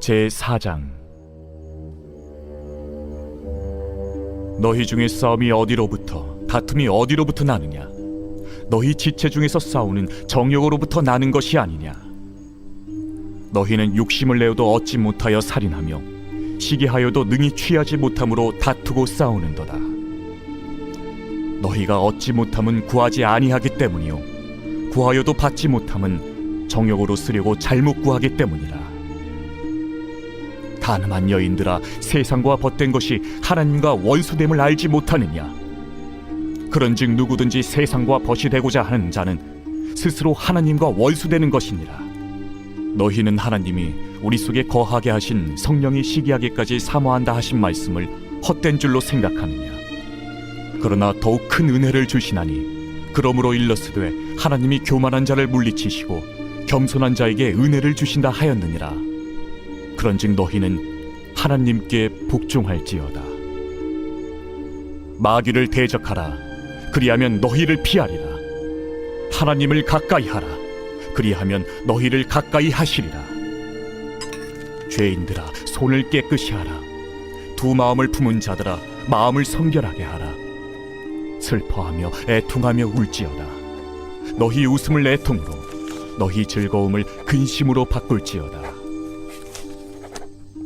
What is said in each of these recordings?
제4장. 너희 중에 싸움이 어디로부터, 다툼이 어디로부터 나느냐? 너희 지체 중에서 싸우는 정욕으로부터 나는 것이 아니냐? 너희는 욕심을 내어도 얻지 못하여 살인하며 시기하여도 능히 취하지 못함으로 다투고 싸우는도다. 너희가 얻지 못함은 구하지 아니하기 때문이요 구하여도 받지 못함은 정욕으로 쓰려고 잘못 구하기 때문이라. 가늠한 여인들아, 세상과 벗된 것이 하나님과 원수됨을 알지 못하느냐? 그런즉 누구든지 세상과 벗이 되고자 하는 자는 스스로 하나님과 원수되는 것이니라. 너희는 하나님이 우리 속에 거하게 하신 성령이 시기하기까지 사모한다 하신 말씀을 헛된 줄로 생각하느냐? 그러나 더욱 큰 은혜를 주시나니 그러므로 일렀으되 하나님이 교만한 자를 물리치시고 겸손한 자에게 은혜를 주신다 하였느니라. 그런즉 너희는 하나님께 복종할지어다. 마귀를 대적하라. 그리하면 너희를 피하리라. 하나님을 가까이 하라. 그리하면 너희를 가까이 하시리라. 죄인들아, 손을 깨끗이 하라. 두 마음을 품은 자들아, 마음을 성결하게 하라. 슬퍼하며 애통하며 울지어다. 너희 웃음을 애통으로, 너희 즐거움을 근심으로 바꿀지어다.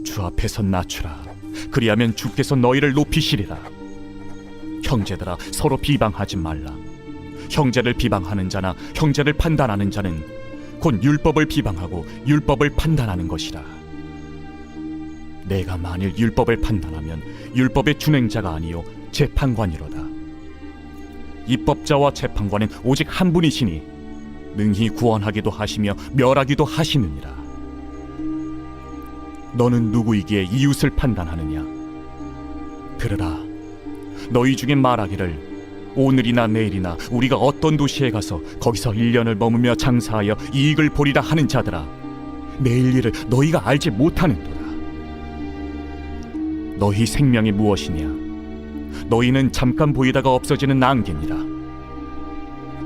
주 앞에서 낮추라. 그리하면 주께서 너희를 높이시리라. 형제들아, 서로 비방하지 말라. 형제를 비방하는 자나 형제를 판단하는 자는 곧 율법을 비방하고 율법을 판단하는 것이라. 내가 만일 율법을 판단하면 율법의 준행자가 아니요 재판관이로다. 입법자와 재판관은 오직 한 분이시니 능히 구원하기도 하시며 멸하기도 하시느니라. 너는 누구이기에 이웃을 판단하느냐? 들으라. 너희 중에 말하기를 오늘이나 내일이나 우리가 어떤 도시에 가서 거기서 1년을 머무며 장사하여 이익을 보리라 하는 자들아, 내일 일을 너희가 알지 못하는도다. 너희 생명이 무엇이냐? 너희는 잠깐 보이다가 없어지는 안개니라.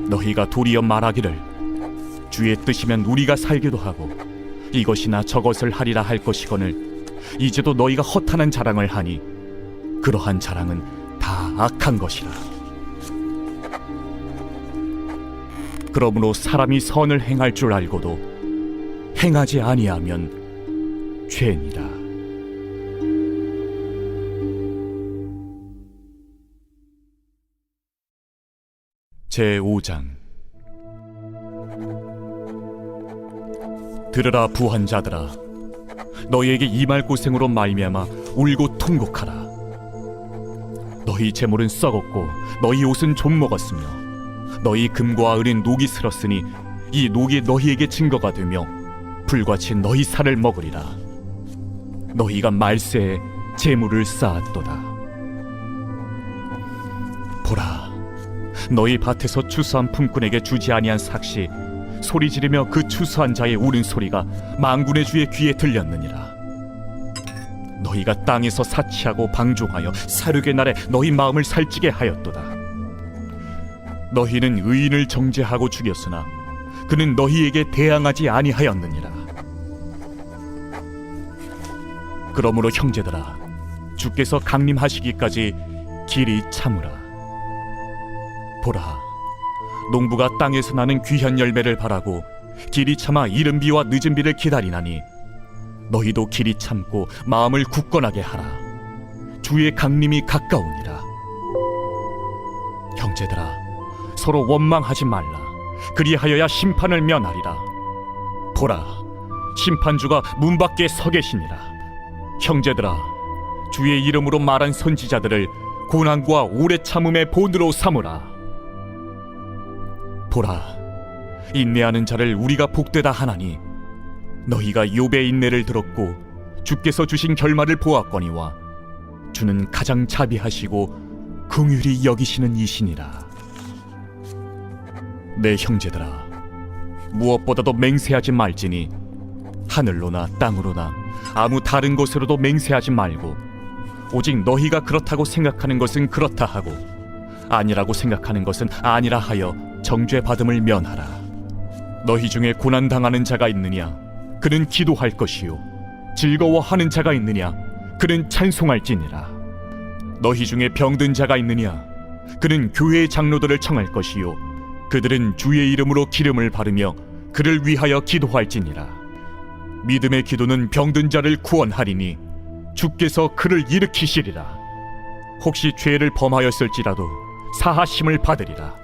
너희가 도리어 말하기를 주의 뜻이면 우리가 살기도 하고 이것이나 저것을 하리라 할 것이거늘 이제도 너희가 허탄한 자랑을 하니 그러한 자랑은 다 악한 것이라. 그러므로 사람이 선을 행할 줄 알고도 행하지 아니하면 죄니라. 제5장. 들으라 부한 자들아, 너희에게 이말 고생으로 말미암아 울고 통곡하라. 너희 재물은 썩었고 너희 옷은 좀 먹었으며 너희 금과 은은 녹이 슬었으니 이 녹이 너희에게 증거가 되며 불같이 너희 살을 먹으리라. 너희가 말세에 재물을 쌓았도다. 보라, 너희 밭에서 추수한 품꾼에게 주지 아니한 삭시 소리 지르며 그 추수한 자의 울음소리가 만군의 주의 귀에 들렸느니라. 너희가 땅에서 사치하고 방종하여 사륙의 날에 너희 마음을 살찌게 하였도다. 너희는 의인을 정죄하고 죽였으나 그는 너희에게 대항하지 아니하였느니라. 그러므로 형제들아, 주께서 강림하시기까지 길이 참으라. 보라, 농부가 땅에서 나는 귀한 열매를 바라고 길이 참아 이른 비와 늦은 비를 기다리나니 너희도 길이 참고 마음을 굳건하게 하라. 주의 강림이 가까우니라. 형제들아, 서로 원망하지 말라. 그리하여야 심판을 면하리라. 보라, 심판주가 문 밖에 서 계시니라. 형제들아, 주의 이름으로 말한 선지자들을 고난과 오래 참음의 본으로 삼으라. 보라, 인내하는 자를 우리가 복되다 하나니 너희가 욥의 인내를 들었고 주께서 주신 결말을 보았거니와 주는 가장 자비하시고 긍휼히 여기시는 이시니라. 내 형제들아, 무엇보다도 맹세하지 말지니 하늘로나 땅으로나 아무 다른 곳으로도 맹세하지 말고 오직 너희가 그렇다고 생각하는 것은 그렇다 하고 아니라고 생각하는 것은 아니라 하여 정죄받음을 면하라. 너희 중에 고난당하는 자가 있느냐? 그는 기도할 것이요 즐거워하는 자가 있느냐? 그는 찬송할지니라. 너희 중에 병든 자가 있느냐? 그는 교회의 장로들을 청할 것이요 그들은 주의 이름으로 기름을 바르며 그를 위하여 기도할지니라. 믿음의 기도는 병든 자를 구원하리니 주께서 그를 일으키시리라. 혹시 죄를 범하였을지라도 사하심을 받으리라.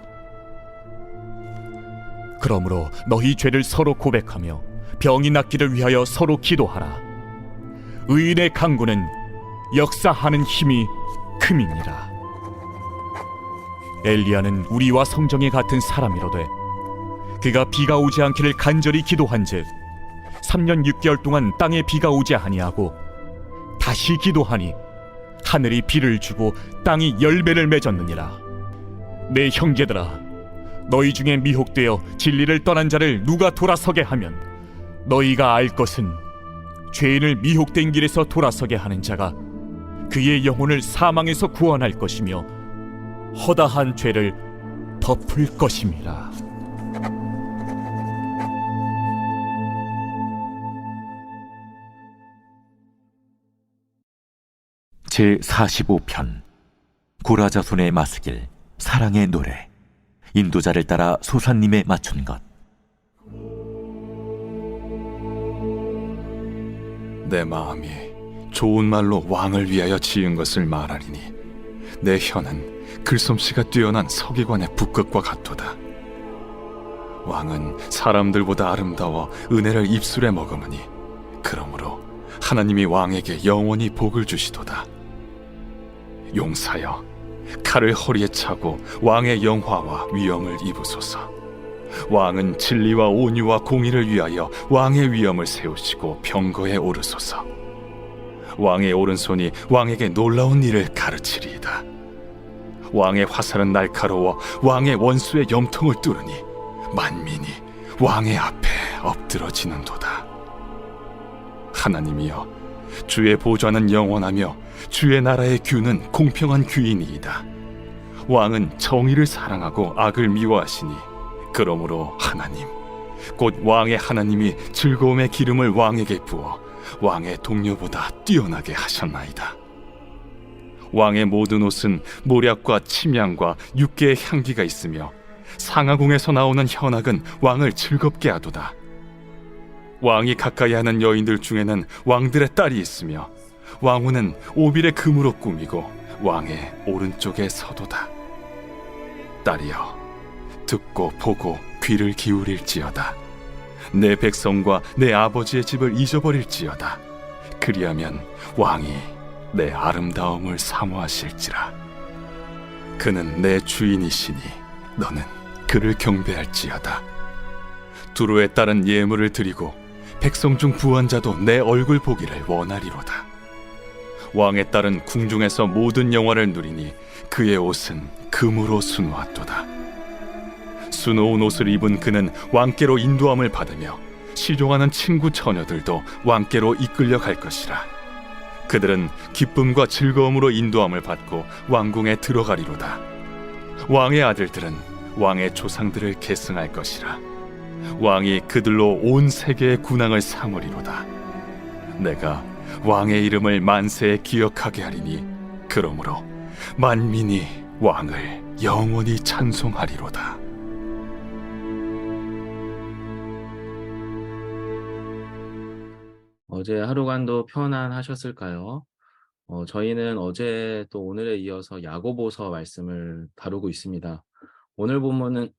그러므로 너희 죄를 서로 고백하며 병이 낫기를 위하여 서로 기도하라. 의인의 강구는 역사하는 힘이 큼이니라. 엘리야는 우리와 성정이 같은 사람이로되 그가 비가 오지 않기를 간절히 기도한즉 3년 6개월 동안 땅에 비가 오지 아니하고 다시 기도하니 하늘이 비를 주고 땅이 열매를 맺었느니라. 내 형제들아, 너희 중에 미혹되어 진리를 떠난 자를 누가 돌아서게 하면 너희가 알 것은 죄인을 미혹된 길에서 돌아서게 하는 자가 그의 영혼을 사망에서 구원할 것이며 허다한 죄를 덮을 것임이라. 제45편 고라자손의 마스길 사랑의 노래. 인도자를 따라 소산님에 맞춘 것. 내 마음이 좋은 말로 왕을 위하여 지은 것을 말하리니 내 혀는 글솜씨가 뛰어난 서기관의 붓끝과 같도다. 왕은 사람들보다 아름다워 은혜를 입술에 머금으니 그러므로 하나님이 왕에게 영원히 복을 주시도다. 용사여, 칼을 허리에 차고 왕의 영화와 위엄을 입으소서. 왕은 진리와 온유와 공의를 위하여 왕의 위엄을 세우시고 병거에 오르소서. 왕의 오른손이 왕에게 놀라운 일을 가르치리이다. 왕의 화살은 날카로워 왕의 원수의 염통을 뚫으니 만민이 왕의 앞에 엎드러지는도다. 하나님이여, 주의 보좌는 영원하며 주의 나라의 규는 공평한 규이니이다. 왕은 정의를 사랑하고 악을 미워하시니 그러므로 하나님, 곧 왕의 하나님이 즐거움의 기름을 왕에게 부어 왕의 동료보다 뛰어나게 하셨나이다. 왕의 모든 옷은 모략과 침향과 육개의 향기가 있으며 상하궁에서 나오는 현악은 왕을 즐겁게 하도다. 왕이 가까이 하는 여인들 중에는 왕들의 딸이 있으며 왕후는 오빌의 금으로 꾸미고 왕의 오른쪽에 서도다. 딸이여, 듣고 보고 귀를 기울일지어다. 내 백성과 내 아버지의 집을 잊어버릴지어다. 그리하면 왕이 내 아름다움을 사모하실지라. 그는 내 주인이시니 너는 그를 경배할지어다. 두로에 따른 예물을 드리고 백성 중 부한 자도 내 얼굴 보기를 원하리로다. 왕의 딸은 궁중에서 모든 영화를 누리니 그의 옷은 금으로 수놓았도다. 수놓은 옷을 입은 그는 왕께로 인도함을 받으며 시종하는 친구 처녀들도 왕께로 이끌려 갈 것이라. 그들은 기쁨과 즐거움으로 인도함을 받고 왕궁에 들어가리로다. 왕의 아들들은 왕의 조상들을 계승할 것이라. 왕이 그들로 온 세계의 군왕을 삼으리로다. 내가 왕의 이름을 만세에 기억하게 하리니 그러므로 만민이 왕을 영원히 찬송하리로다. 어제 하루간도 편안하셨을까요? 저희는 어제 또 오늘에 이어서 야고보서 말씀을 다루고 있습니다. 오늘 본문은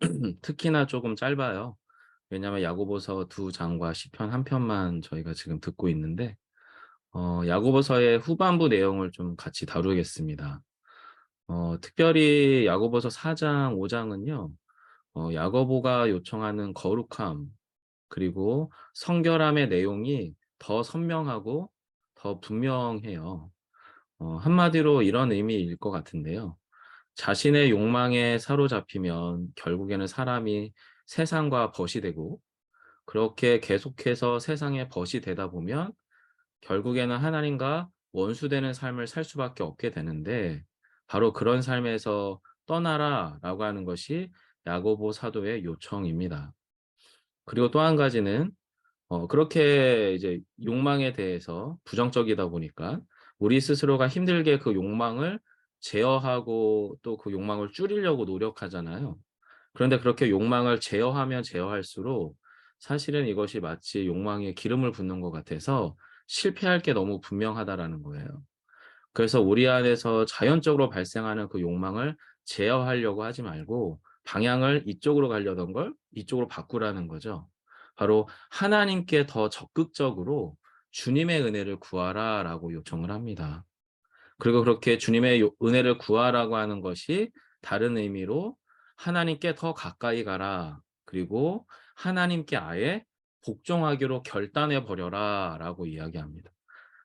특히나 조금 짧아요. 왜냐하면 야고보서 2장과 시편 1편만 저희가 지금 듣고 있는데 야고보서의 후반부 내용을 좀 같이 다루겠습니다. 특별히 야고보서 4장, 5장은요. 야고보가 요청하는 거룩함 그리고 성결함의 내용이 더 선명하고 더 분명해요. 한마디로 이런 의미일 것 같은데요. 자신의 욕망에 사로잡히면 결국에는 사람이 세상과 벗이 되고 그렇게 계속해서 세상에 벗이 되다 보면 결국에는 하나님과 원수되는 삶을 살 수밖에 없게 되는데 바로 그런 삶에서 떠나라 라고 하는 것이 야고보 사도의 요청입니다. 그리고 또 한 가지는 그렇게 이제 욕망에 대해서 부정적이다 보니까 우리 스스로가 힘들게 그 욕망을 제어하고 또 그 욕망을 줄이려고 노력하잖아요. 그런데 그렇게 욕망을 제어하면 제어할수록 사실은 이것이 마치 욕망에 기름을 붓는 것 같아서 실패할 게 너무 분명하다라는 거예요. 그래서 우리 안에서 자연적으로 발생하는 그 욕망을 제어하려고 하지 말고 방향을 이쪽으로 가려던 걸 이쪽으로 바꾸라는 거죠. 바로 하나님께 더 적극적으로 주님의 은혜를 구하라라고 요청을 합니다. 그리고 그렇게 주님의 은혜를 구하라고 하는 것이 다른 의미로 하나님께 더 가까이 가라. 그리고 하나님께 아예 복종하기로 결단해 버려라라고 이야기합니다.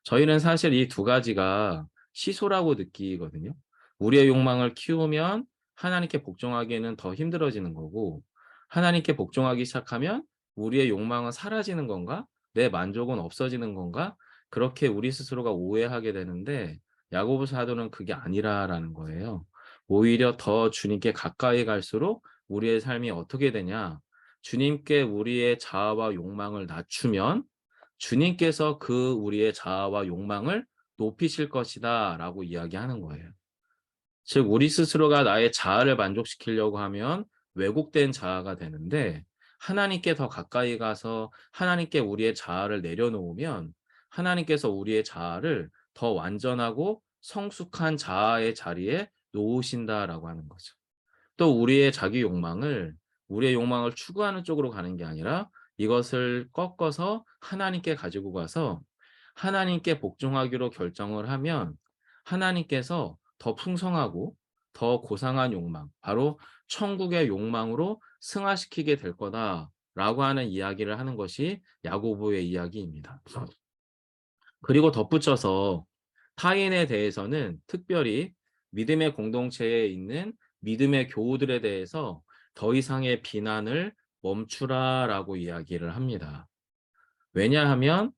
저희는 사실 이 두 가지가 시소라고 느끼거든요. 우리의 욕망을 키우면 하나님께 복종하기에는 더 힘들어지는 거고, 하나님께 복종하기 시작하면 우리의 욕망은 사라지는 건가? 내 만족은 없어지는 건가? 그렇게 우리 스스로가 오해하게 되는데 야고보 사도는 그게 아니라라는 거예요. 오히려 더 주님께 가까이 갈수록 우리의 삶이 어떻게 되냐? 주님께 우리의 자아와 욕망을 낮추면 주님께서 그 우리의 자아와 욕망을 높이실 것이다라고 이야기하는 거예요. 즉 우리 스스로가 나의 자아를 만족시키려고 하면 왜곡된 자아가 되는데 하나님께 더 가까이 가서 하나님께 우리의 자아를 내려놓으면 하나님께서 우리의 자아를 더 완전하고 성숙한 자아의 자리에 놓으신다라고 하는 거죠. 또 우리의 욕망을 추구하는 쪽으로 가는 게 아니라 이것을 꺾어서 하나님께 가지고 가서 하나님께 복종하기로 결정을 하면 하나님께서 더 풍성하고 더 고상한 욕망, 바로 천국의 욕망으로 승화시키게 될 거다라고 하는 이야기를 하는 것이 야고보의 이야기입니다. 그리고 덧붙여서 타인에 대해서는 특별히 믿음의 공동체에 있는 믿음의 교우들에 대해서 더 이상의 비난을 멈추라라고 이야기를 합니다. 왜냐하면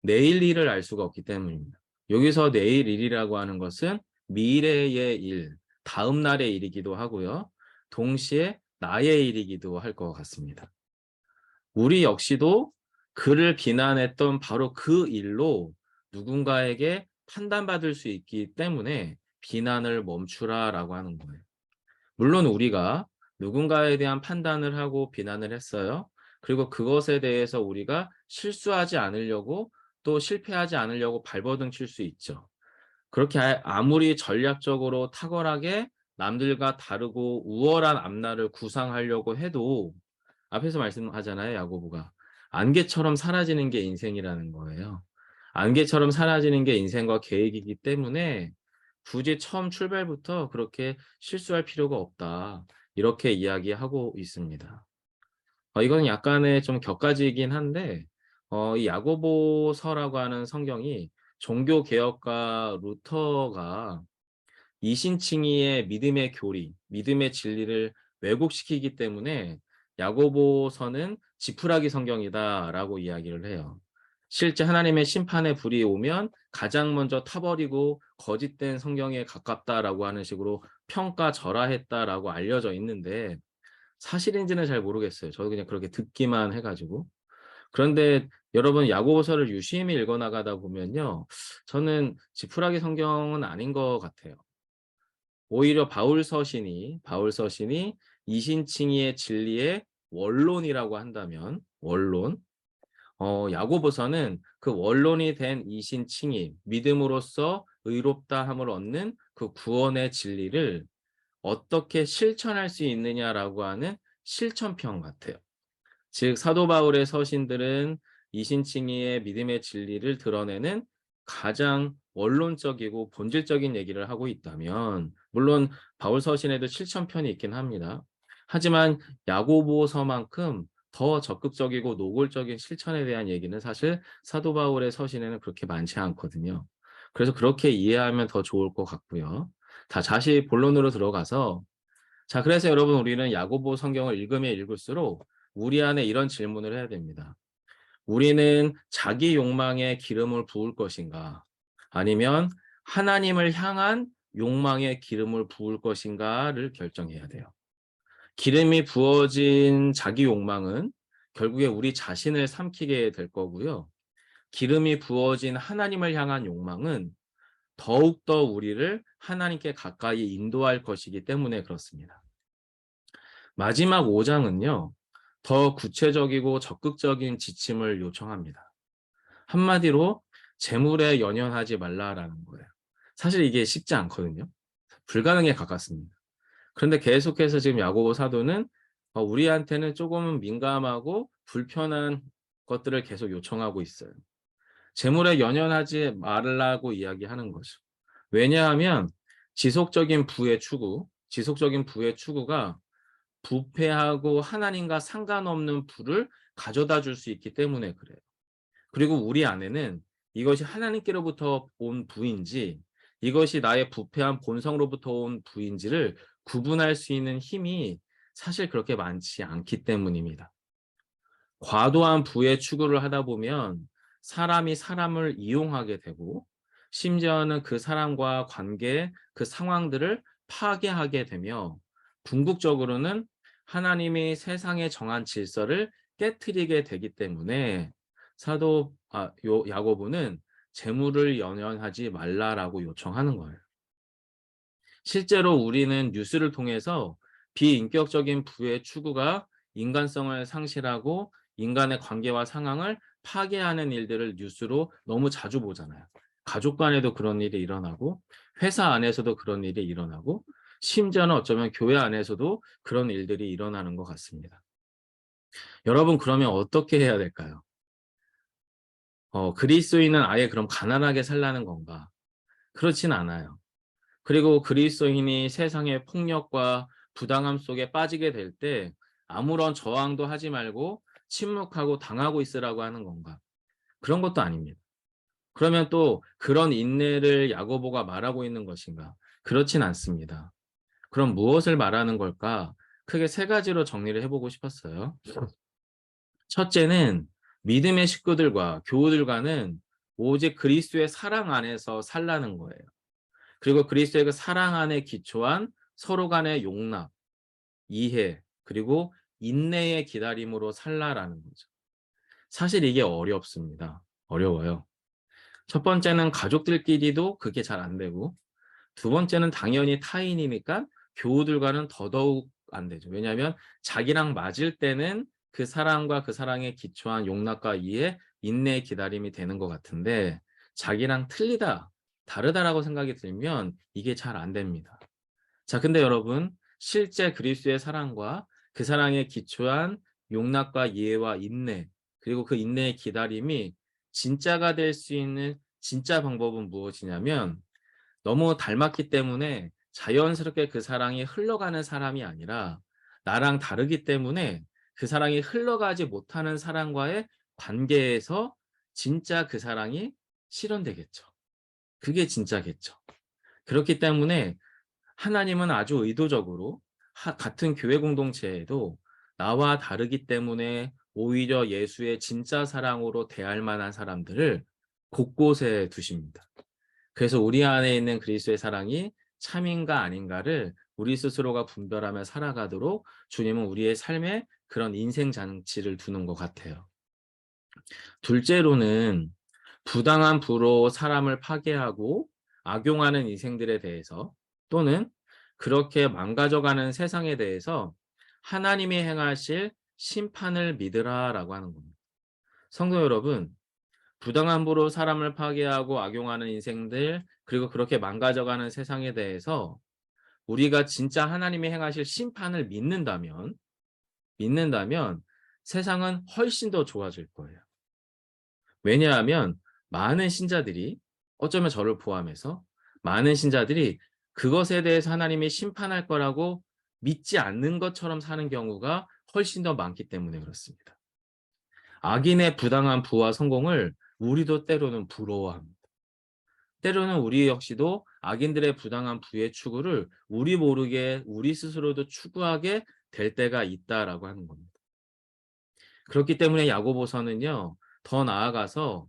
내일 일을 알 수가 없기 때문입니다. 여기서 내일 일이라고 하는 것은 미래의 일, 다음 날의 일이기도 하고요. 동시에 나의 일이기도 할 것 같습니다. 우리 역시도 그를 비난했던 바로 그 일로 누군가에게 판단받을 수 있기 때문에 비난을 멈추라라고 하는 거예요. 물론 우리가 누군가에 대한 판단을 하고 비난을 했어요. 그리고 그것에 대해서 우리가 실수하지 않으려고 또 실패하지 않으려고 발버둥 칠 수 있죠. 그렇게 아무리 전략적으로 탁월하게 남들과 다르고 우월한 앞날을 구상하려고 해도 앞에서 말씀하잖아요, 야고보가. 안개처럼 사라지는 게 인생이라는 거예요. 안개처럼 사라지는 게 인생과 계획이기 때문에 굳이 처음 출발부터 그렇게 실수할 필요가 없다. 이렇게 이야기하고 있습니다. 이건 약간의 좀 격가지이긴 한데, 이 야고보서라고 하는 성경이 종교개혁가 루터가 이신칭의의 믿음의 교리, 믿음의 진리를 왜곡시키기 때문에 야고보서는 지푸라기 성경이다라고 이야기를 해요. 실제 하나님의 심판의 불이 오면 가장 먼저 타버리고 거짓된 성경에 가깝다라고 하는 식으로 평가절하했다라고 알려져 있는데 사실인지는 잘 모르겠어요. 저도 그냥 그렇게 듣기만 해가지고. 그런데 여러분 야고보서를 유심히 읽어나가다 보면요. 저는 지푸라기 성경은 아닌 것 같아요. 오히려 바울 서신이 이신칭의의 진리의 원론이라고 한다면 원론, 야고보서는 그 원론이 된 이신칭의, 믿음으로써 의롭다함을 얻는 그 구원의 진리를 어떻게 실천할 수 있느냐라고 하는 실천편 같아요. 즉 사도 바울의 서신들은 이신칭의의 믿음의 진리를 드러내는 가장 원론적이고 본질적인 얘기를 하고 있다면 물론 바울 서신에도 실천편이 있긴 합니다. 하지만 야고보서만큼 더 적극적이고 노골적인 실천에 대한 얘기는 사실 사도 바울의 서신에는 그렇게 많지 않거든요. 그래서 그렇게 이해하면 더 좋을 것 같고요. 다시 본론으로 들어가서 자, 그래서 여러분 우리는 야고보 성경을 읽으면 읽을수록 우리 안에 이런 질문을 해야 됩니다. 우리는 자기 욕망에 기름을 부을 것인가? 아니면 하나님을 향한 욕망에 기름을 부을 것인가를 결정해야 돼요. 기름이 부어진 자기 욕망은 결국에 우리 자신을 삼키게 될 거고요. 기름이 부어진 하나님을 향한 욕망은 더욱더 우리를 하나님께 가까이 인도할 것이기 때문에 그렇습니다. 마지막 5장은요. 더 구체적이고 적극적인 지침을 요청합니다. 한마디로 재물에 연연하지 말라라는 거예요. 사실 이게 쉽지 않거든요. 불가능에 가깝습니다. 그런데 계속해서 지금 야고보 사도는 우리한테는 조금은 민감하고 불편한 것들을 계속 요청하고 있어요. 재물에 연연하지 말라고 이야기하는 거죠. 왜냐하면 지속적인 부의 추구가 부패하고 하나님과 상관없는 부를 가져다 줄 수 있기 때문에 그래요. 그리고 우리 안에는 이것이 하나님께로부터 온 부인지 이것이 나의 부패한 본성으로부터 온 부인지를 구분할 수 있는 힘이 사실 그렇게 많지 않기 때문입니다. 과도한 부의 추구를 하다 보면 사람이 사람을 이용하게 되고 심지어는 그 사람과 관계, 그 상황들을 파괴하게 되며 궁극적으로는 하나님이 세상에 정한 질서를 깨트리게 되기 때문에 야고보는 재물을 연연하지 말라라고 요청하는 거예요. 실제로 우리는 뉴스를 통해서 비인격적인 부의 추구가 인간성을 상실하고 인간의 관계와 상황을 파괴하는 일들을 뉴스로 너무 자주 보잖아요. 가족 간에도 그런 일이 일어나고 회사 안에서도 그런 일이 일어나고 심지어는 어쩌면 교회 안에서도 그런 일들이 일어나는 것 같습니다. 여러분 그러면 어떻게 해야 될까요? 그리스도인은 아예 그럼 가난하게 살라는 건가? 그렇진 않아요. 그리고 그리스도인이 세상의 폭력과 부당함 속에 빠지게 될 때 아무런 저항도 하지 말고 침묵하고 당하고 있으라고 하는 건가? 그런 것도 아닙니다. 그러면 또 그런 인내를 야고보가 말하고 있는 것인가? 그렇진 않습니다. 그럼 무엇을 말하는 걸까? 크게 세 가지로 정리를 해보고 싶었어요. 첫째는 믿음의 식구들과 교우들과는 오직 그리스도의 사랑 안에서 살라는 거예요. 그리고 그리스도의 그 사랑 안에 기초한 서로 간의 용납, 이해, 그리고 인내의 기다림으로 살라라는 거죠. 사실 이게 어렵습니다. 어려워요. 첫 번째는 가족들끼리도 그게 잘 안 되고, 두 번째는 당연히 타인이니까 교우들과는 더더욱 안 되죠. 왜냐하면 자기랑 맞을 때는 그 사랑과 그 사랑에 기초한 용납과 이해, 인내의 기다림이 되는 것 같은데 자기랑 틀리다, 다르다라고 생각이 들면 이게 잘 안 됩니다. 자, 근데 여러분 실제 그리스도의 사랑과 그 사랑에 기초한 용납과 이해와 인내, 그리고 그 인내의 기다림이 진짜가 될 수 있는 진짜 방법은 무엇이냐면 너무 닮았기 때문에 자연스럽게 그 사랑이 흘러가는 사람이 아니라 나랑 다르기 때문에 그 사랑이 흘러가지 못하는 사람과의 관계에서 진짜 그 사랑이 실현되겠죠. 그게 진짜겠죠. 그렇기 때문에 하나님은 아주 의도적으로 같은 교회 공동체에도 나와 다르기 때문에 오히려 예수의 진짜 사랑으로 대할 만한 사람들을 곳곳에 두십니다. 그래서 우리 안에 있는 그리스도의 사랑이 참인가 아닌가를 우리 스스로가 분별하며 살아가도록 주님은 우리의 삶에 그런 인생 장치를 두는 것 같아요. 둘째로는 부당한 부로 사람을 파괴하고 악용하는 인생들에 대해서 또는 그렇게 망가져가는 세상에 대해서 하나님이 행하실 심판을 믿으라라고 하는 겁니다. 성도 여러분, 부당한 부로 사람을 파괴하고 악용하는 인생들, 그리고 그렇게 망가져가는 세상에 대해서 우리가 진짜 하나님이 행하실 심판을 믿는다면 세상은 훨씬 더 좋아질 거예요. 왜냐하면 많은 신자들이, 어쩌면 저를 포함해서 많은 신자들이 그것에 대해서 하나님이 심판할 거라고 믿지 않는 것처럼 사는 경우가 훨씬 더 많기 때문에 그렇습니다. 악인의 부당한 부와 성공을 우리도 때로는 부러워합니다. 때로는 우리 역시도 악인들의 부당한 부의 추구를 우리 모르게 우리 스스로도 추구하게 될 때가 있다라고 하는 겁니다. 그렇기 때문에 야고보서는요, 더 나아가서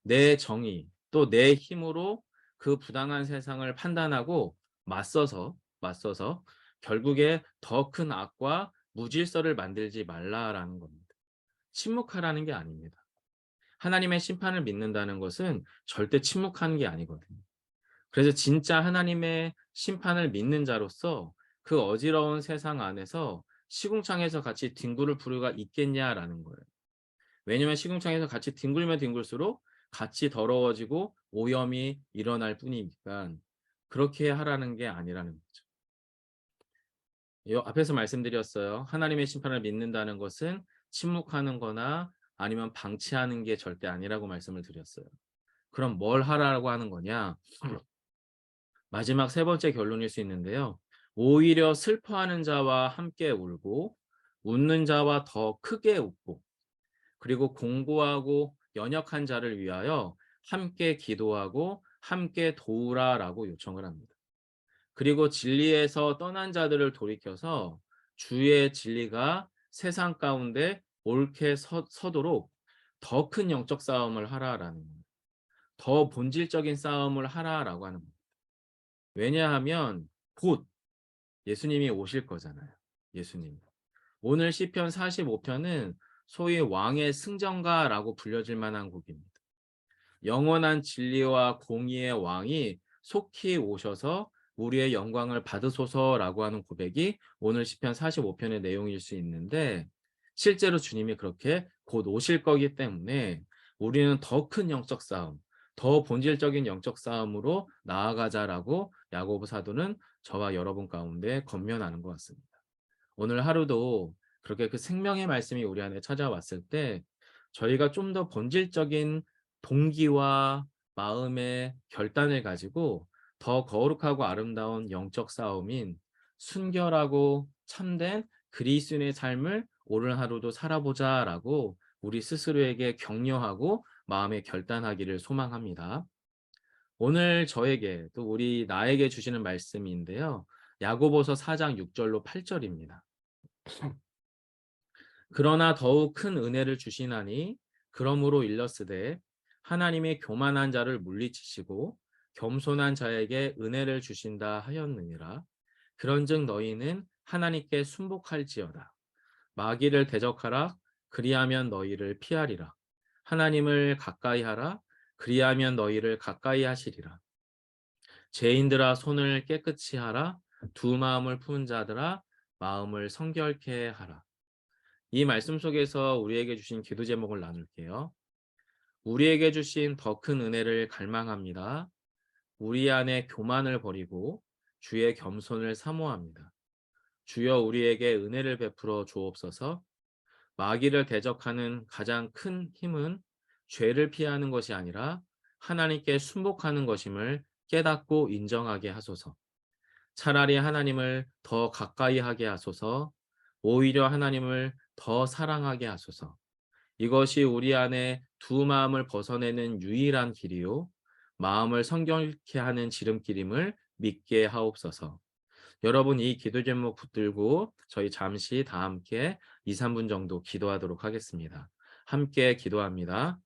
내 정의 또 내 힘으로 그 부당한 세상을 판단하고 맞서서 결국에 더 큰 악과 무질서를 만들지 말라라는 겁니다. 침묵하라는 게 아닙니다. 하나님의 심판을 믿는다는 것은 절대 침묵하는 게 아니거든요. 그래서 진짜 하나님의 심판을 믿는 자로서 그 어지러운 세상 안에서 시궁창에서 같이 뒹굴을 필요가 있겠냐라는 거예요. 왜냐하면 시궁창에서 같이 뒹굴면 뒹굴수록 같이 더러워지고 오염이 일어날 뿐이니까 그렇게 하라는 게 아니라는 거죠. 앞에서 말씀드렸어요. 하나님의 심판을 믿는다는 것은 침묵하는 거나 아니면 방치하는 게 절대 아니라고 말씀을 드렸어요. 그럼 뭘 하라고 하는 거냐? 마지막 세 번째 결론일 수 있는데요. 오히려 슬퍼하는 자와 함께 울고 웃는 자와 더 크게 웃고 그리고 공고하고 연약한 자를 위하여 함께 기도하고 함께 도우라라고 요청을 합니다. 그리고 진리에서 떠난 자들을 돌이켜서 주의 진리가 세상 가운데 옳게 서도록 더 큰 영적 싸움을 하라라는 겁니다. 더 본질적인 싸움을 하라라고 하는 겁니다. 왜냐하면 곧 예수님이 오실 거잖아요. 예수님. 오늘 시편 45편은 소위 왕의 승전가라고 불려질 만한 곡입니다. 영원한 진리와 공의의 왕이 속히 오셔서 우리의 영광을 받으소서라고 하는 고백이 오늘 시편 45편의 내용일 수 있는데 실제로 주님이 그렇게 곧 오실 거기 때문에 우리는 더 큰 영적 싸움, 더 본질적인 영적 싸움으로 나아가자라고 야고보 사도는 저와 여러분 가운데 권면하는 것 같습니다. 오늘 하루도 그렇게 그 생명의 말씀이 우리 안에 찾아왔을 때 저희가 좀 더 본질적인 동기와 마음의 결단을 가지고 더 거룩하고 아름다운 영적 싸움인 순결하고 참된 그리스도인의 삶을 오늘 하루도 살아보자라고 우리 스스로에게 격려하고 마음에 결단하기를 소망합니다. 오늘 저에게 또 우리 나에게 주시는 말씀인데요. 야고보서 4장 6절로 8절입니다. 그러나 더욱 큰 은혜를 주시나니 그러므로 일렀으되 하나님이 교만한 자를 물리치시고 겸손한 자에게 은혜를 주신다 하였느니라. 그런즉 너희는 하나님께 순복할지어다. 마귀를 대적하라. 그리하면 너희를 피하리라. 하나님을 가까이 하라. 그리하면 너희를 가까이 하시리라. 죄인들아 손을 깨끗이 하라. 두 마음을 푼 자들아 마음을 성결케 하라. 이 말씀 속에서 우리에게 주신 기도 제목을 나눌게요. 우리에게 주신 더 큰 은혜를 갈망합니다. 우리 안에 교만을 버리고 주의 겸손을 사모합니다. 주여 우리에게 은혜를 베풀어 주옵소서. 마귀를 대적하는 가장 큰 힘은 죄를 피하는 것이 아니라 하나님께 순복하는 것임을 깨닫고 인정하게 하소서. 차라리 하나님을 더 가까이 하게 하소서. 오히려 하나님을 더 사랑하게 하소서. 이것이 우리 안에 두 마음을 벗어내는 유일한 길이요 마음을 성결케 하는 지름길임을 믿게 하옵소서. 여러분 이 기도 제목 붙들고 저희 잠시 다 함께 2, 3분 정도 기도하도록 하겠습니다. 함께 기도합니다.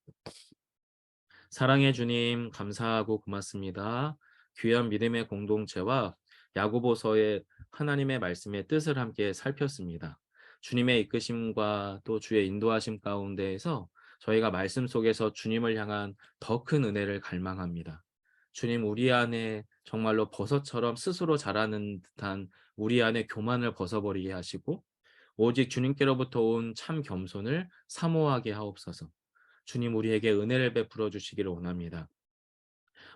사랑의 주님 감사하고 고맙습니다. 귀한 믿음의 공동체와 야고보서의 하나님의 말씀의 뜻을 함께 살폈습니다. 주님의 이끄심과 또 주의 인도하심 가운데에서 저희가 말씀 속에서 주님을 향한 더 큰 은혜를 갈망합니다. 주님 우리 안에 정말로 버섯처럼 스스로 자라는 듯한 우리 안에 교만을 벗어버리게 하시고 오직 주님께로부터 온 참 겸손을 사모하게 하옵소서. 주님 우리에게 은혜를 베풀어 주시기를 원합니다.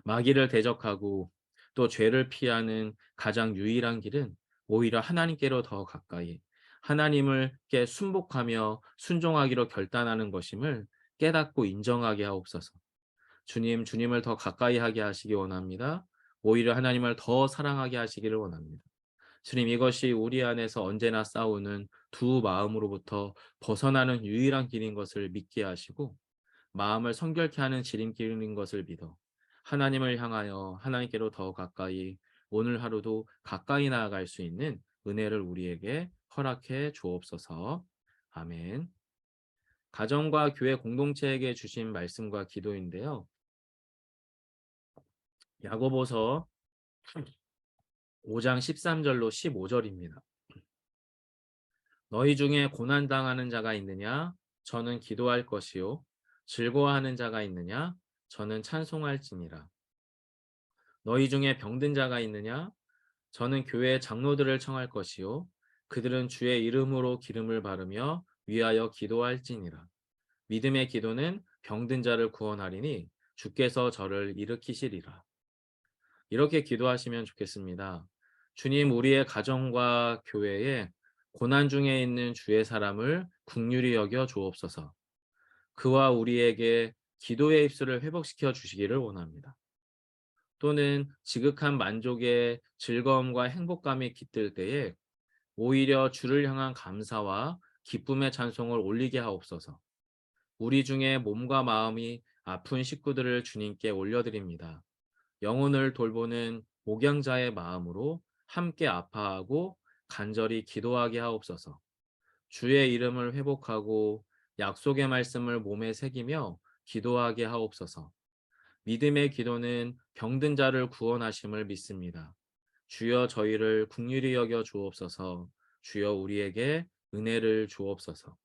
마귀를 대적하고 또 죄를 피하는 가장 유일한 길은 오히려 하나님께로 더 가까이 하나님을께 순복하며 순종하기로 결단하는 것임을 깨닫고 인정하게 하옵소서. 주님, 주님을 더 가까이 하게 하시기 원합니다. 오히려 하나님을 더 사랑하게 하시기를 원합니다. 주님, 이것이 우리 안에서 언제나 싸우는 두 마음으로부터 벗어나는 유일한 길인 것을 믿게 하시고 마음을 성결케 하는 지름길인 것을 믿어 하나님을 향하여 하나님께로 더 가까이 오늘 하루도 가까이 나아갈 수 있는 은혜를 우리에게 허락해 주옵소서. 아멘. 가정과 교회 공동체에게 주신 말씀과 기도인데요. 야고보서 5장 13절로 15절입니다. 너희 중에 고난당하는 자가 있느냐? 저는 기도할 것이요. 즐거워하는 자가 있느냐? 저는 찬송할지니라. 너희 중에 병든 자가 있느냐? 저는 교회 장로들을 청할 것이요. 그들은 주의 이름으로 기름을 바르며 위하여 기도할지니라. 믿음의 기도는 병든 자를 구원하리니 주께서 저를 일으키시리라. 이렇게 기도하시면 좋겠습니다. 주님, 우리의 가정과 교회에 고난 중에 있는 주의 사람을 긍휼히 여겨 주옵소서. 그와 우리에게 기도의 입술을 회복시켜 주시기를 원합니다. 또는 지극한 만족의 즐거움과 행복감이 깃들 때에 오히려 주를 향한 감사와 기쁨의 찬송을 올리게 하옵소서. 우리 중에 몸과 마음이 아픈 식구들을 주님께 올려드립니다. 영혼을 돌보는 목양자의 마음으로 함께 아파하고 간절히 기도하게 하옵소서. 주의 이름을 회복하고 약속의 말씀을 몸에 새기며 기도하게 하옵소서. 믿음의 기도는 병든 자를 구원하심을 믿습니다. 주여 저희를 긍휼히 여겨 주옵소서. 주여 우리에게 은혜를 주옵소서.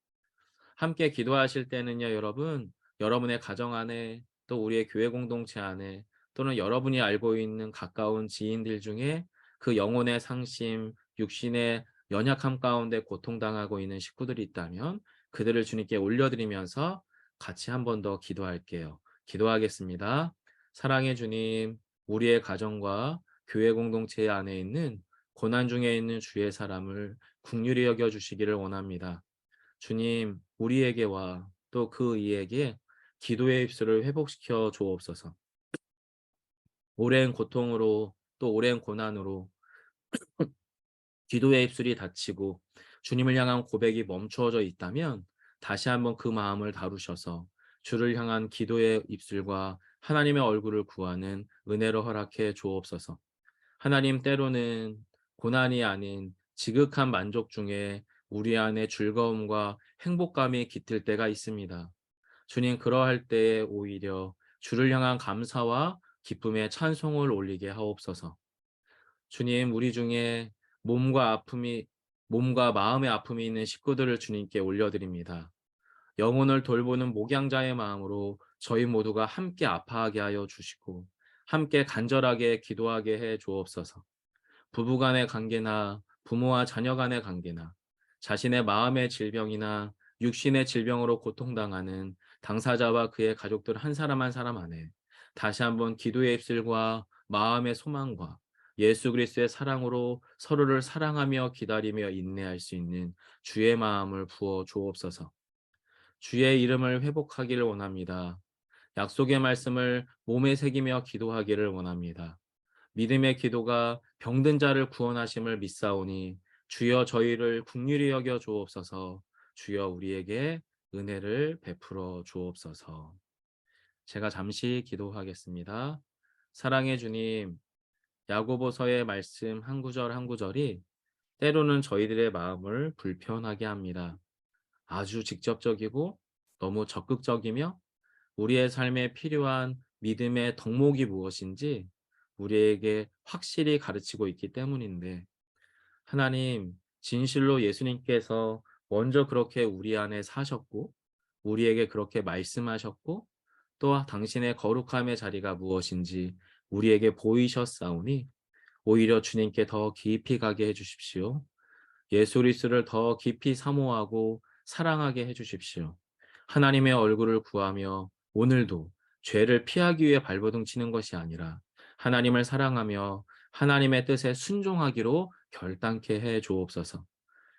함께 기도하실 때는요, 여러분, 여러분의 가정 안에 또 우리의 교회 공동체 안에 또는 여러분이 알고 있는 가까운 지인들 중에 그 영혼의 상심, 육신의 연약함 가운데 고통당하고 있는 식구들이 있다면 그들을 주님께 올려드리면서 같이 한 번 더 기도할게요. 기도하겠습니다. 사랑의 주님, 우리의 가정과 교회 공동체 안에 있는 고난 중에 있는 주의 사람을 긍휼히 여겨 주시기를 원합니다. 주님, 우리에게와 또 그 이에게 기도의 입술을 회복시켜 주옵소서. 오랜 고통으로 또 오랜 고난으로 기도의 입술이 닫히고 주님을 향한 고백이 멈추어져 있다면 다시 한번 그 마음을 다루셔서 주를 향한 기도의 입술과 하나님의 얼굴을 구하는 은혜로 허락해 주옵소서. 하나님, 때로는 고난이 아닌 지극한 만족 중에 우리 안에 즐거움과 행복감이 깃들 때가 있습니다. 주님, 그러할 때에 오히려 주를 향한 감사와 기쁨의 찬송을 올리게 하옵소서. 주님, 우리 중에 몸과 마음의 아픔이 있는 식구들을 주님께 올려드립니다. 영혼을 돌보는 목양자의 마음으로 저희 모두가 함께 아파하게 하여 주시고 함께 간절하게 기도하게 해 주옵소서. 부부 간의 관계나 부모와 자녀 간의 관계나 자신의 마음의 질병이나 육신의 질병으로 고통당하는 당사자와 그의 가족들 한 사람 한 사람 안에 다시 한번 기도의 입술과 마음의 소망과 예수 그리스도의 사랑으로 서로를 사랑하며 기다리며 인내할 수 있는 주의 마음을 부어 주옵소서. 주의 이름을 회복하기를 원합니다. 약속의 말씀을 몸에 새기며 기도하기를 원합니다. 믿음의 기도가 병든 자를 구원하심을 믿사오니 주여 저희를 긍휼히 여겨 주옵소서. 주여 우리에게 은혜를 베풀어 주옵소서. 제가 잠시 기도하겠습니다. 사랑의 주님, 야고보서의 말씀 한 구절 한 구절이 때로는 저희들의 마음을 불편하게 합니다. 아주 직접적이고 너무 적극적이며 우리의 삶에 필요한 믿음의 덕목이 무엇인지 우리에게 확실히 가르치고 있기 때문인데, 하나님, 진실로 예수님께서 먼저 그렇게 우리 안에 사셨고 우리에게 그렇게 말씀하셨고 또 당신의 거룩함의 자리가 무엇인지 우리에게 보이셨사오니 오히려 주님께 더 깊이 가게 해주십시오. 예수 그리스도를 더 깊이 사모하고 사랑하게 해주십시오. 하나님의 얼굴을 구하며 오늘도 죄를 피하기 위해 발버둥 치는 것이 아니라 하나님을 사랑하며 하나님의 뜻에 순종하기로 결단케 해 주옵소서.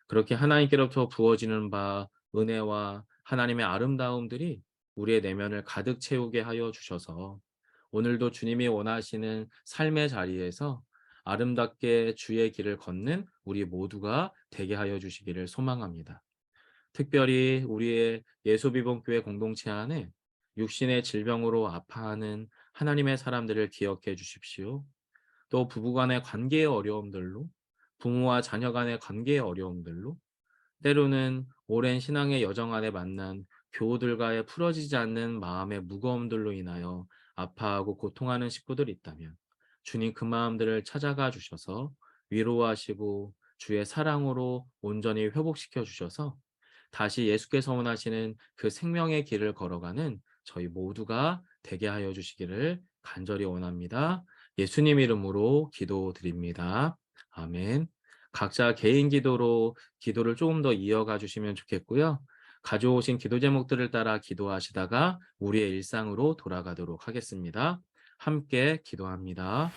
그렇게 하나님께로부터 부어지는 바 은혜와 하나님의 아름다움들이 우리의 내면을 가득 채우게 하여 주셔서 오늘도 주님이 원하시는 삶의 자리에서 아름답게 주의 길을 걷는 우리 모두가 되게 하여 주시기를 소망합니다. 특별히 우리의 예수비본교회 공동체 안에 육신의 질병으로 아파하는 하나님의 사람들을 기억해 주십시오. 또 부부간의 관계의 어려움들로, 부모와 자녀 간의 관계의 어려움들로, 때로는 오랜 신앙의 여정 안에 만난 교우들과의 풀어지지 않는 마음의 무거움들로 인하여 아파하고 고통하는 식구들이 있다면 주님 그 마음들을 찾아가 주셔서 위로하시고 주의 사랑으로 온전히 회복시켜 주셔서 다시 예수께서 원하시는 그 생명의 길을 걸어가는 저희 모두가 되게 하여 주시기를 간절히 원합니다. 예수님 이름으로 기도드립니다. 아멘. 각자 개인 기도로 기도를 조금 더 이어가 주시면 좋겠고요. 가져오신 기도 제목들을 따라 기도하시다가 우리의 일상으로 돌아가도록 하겠습니다. 함께 기도합니다.